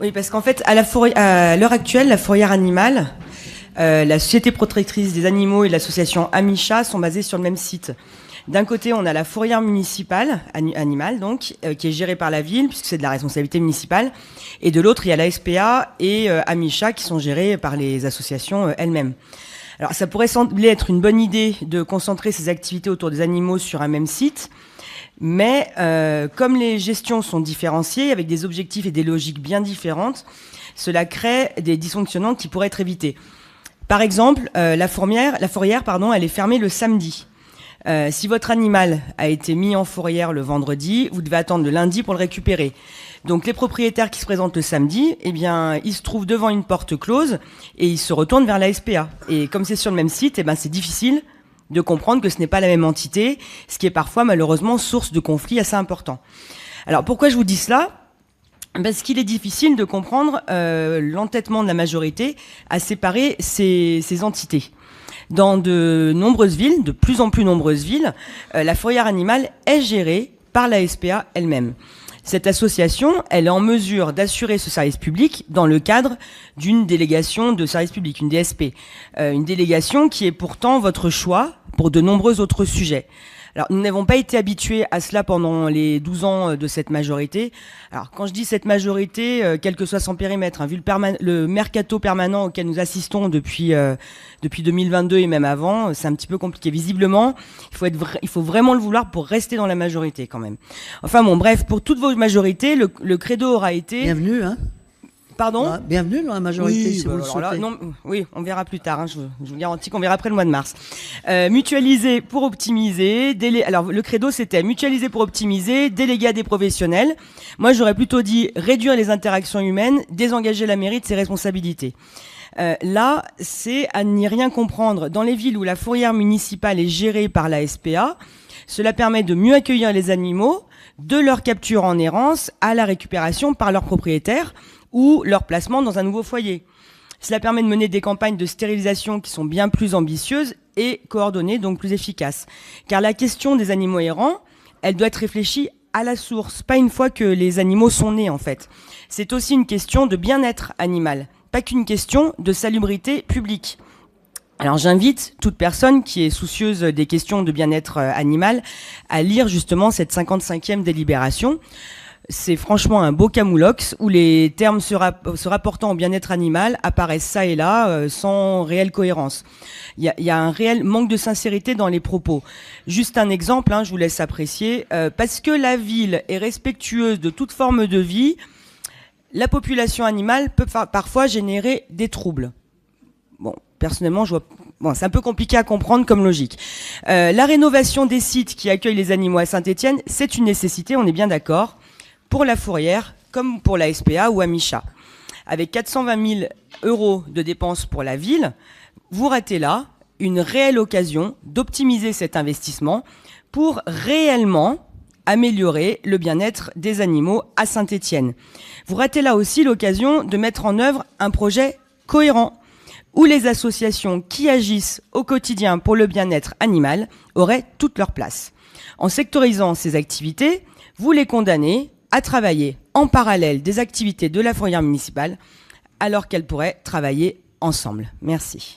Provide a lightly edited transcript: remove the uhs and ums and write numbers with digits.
Oui, parce qu'en fait, à l'heure actuelle, la fourrière animale, la Société protectrice des animaux et l'association Amicha sont basées sur le même site. D'un côté, on a la fourrière municipale, animale donc, qui est gérée par la ville, puisque c'est de la responsabilité municipale. Et de l'autre, il y a la SPA et Amicha, qui sont gérées par les associations elles-mêmes. Alors, ça pourrait sembler être une bonne idée de concentrer ces activités autour des animaux sur un même site. Mais comme les gestions sont différenciées, avec des objectifs et des logiques bien différentes, cela crée des dysfonctionnements qui pourraient être évités. Par exemple, la fourrière, elle est fermée le samedi. Si votre animal a été mis en fourrière le vendredi, vous devez attendre le lundi pour le récupérer. Donc les propriétaires qui se présentent le samedi, eh bien, ils se trouvent devant une porte close et ils se retournent vers la SPA. Et comme c'est sur le même site, eh ben, c'est difficile de comprendre que ce n'est pas la même entité, ce qui est parfois malheureusement source de conflits assez importants. Alors pourquoi je vous dis cela ? Parce qu'il est difficile de comprendre l'entêtement de la majorité à séparer ces entités. Dans de nombreuses villes, de plus en plus nombreuses villes, la fourrière animale est gérée par la SPA elle-même. Cette association, elle est en mesure d'assurer ce service public dans le cadre d'une délégation de service public, une DSP. Une délégation qui est pourtant votre choix pour de nombreux autres sujets. Alors, nous n'avons pas été habitués à cela pendant les 12 ans de cette majorité. Alors, quand je dis cette majorité, quel que soit son périmètre, vu le mercato permanent auquel nous assistons depuis 2022 et même avant, c'est un petit peu compliqué. Visiblement, il faut vraiment le vouloir pour rester dans la majorité quand même. Enfin bon, bref, pour toutes vos majorités, le credo aura été... Bienvenue, hein. Pardon ? Bienvenue dans la majorité, si vous le souhaitez. Oui, on verra plus tard. Je vous garantis qu'on verra après le mois de mars. Mutualiser pour optimiser. Alors, le credo, c'était mutualiser pour optimiser, déléguer à des professionnels. Moi, j'aurais plutôt dit réduire les interactions humaines, désengager la mairie de ses responsabilités. Là, c'est à n'y rien comprendre. Dans les villes où la fourrière municipale est gérée par la SPA, cela permet de mieux accueillir les animaux, de leur capture en errance à la récupération par leurs propriétaires, ou leur placement dans un nouveau foyer. Cela permet de mener des campagnes de stérilisation qui sont bien plus ambitieuses et coordonnées, donc plus efficaces. Car la question des animaux errants, elle doit être réfléchie à la source, pas une fois que les animaux sont nés en fait. C'est aussi une question de bien-être animal, pas qu'une question de salubrité publique. Alors j'invite toute personne qui est soucieuse des questions de bien-être animal à lire justement cette 55e délibération. C'est franchement un beau camoulox où les termes se rapportant au bien-être animal apparaissent ça et là sans réelle cohérence. Il y a un réel manque de sincérité dans les propos. Juste un exemple, je vous laisse apprécier. Parce que la ville est respectueuse de toute forme de vie, la population animale peut parfois générer des troubles. Bon, personnellement, c'est un peu compliqué à comprendre comme logique. La rénovation des sites qui accueillent les animaux à Saint-Étienne, c'est une nécessité, on est bien d'accord, pour la fourrière comme pour la SPA ou Amicha. Avec 420 000 € de dépenses pour la ville, vous ratez là une réelle occasion d'optimiser cet investissement pour réellement améliorer le bien-être des animaux à Saint-Étienne. Vous ratez là aussi l'occasion de mettre en œuvre un projet cohérent où les associations qui agissent au quotidien pour le bien-être animal auraient toute leur place. En sectorisant ces activités, vous les condamnez à travailler en parallèle des activités de la fourrière municipale alors qu'elles pourraient travailler ensemble. Merci.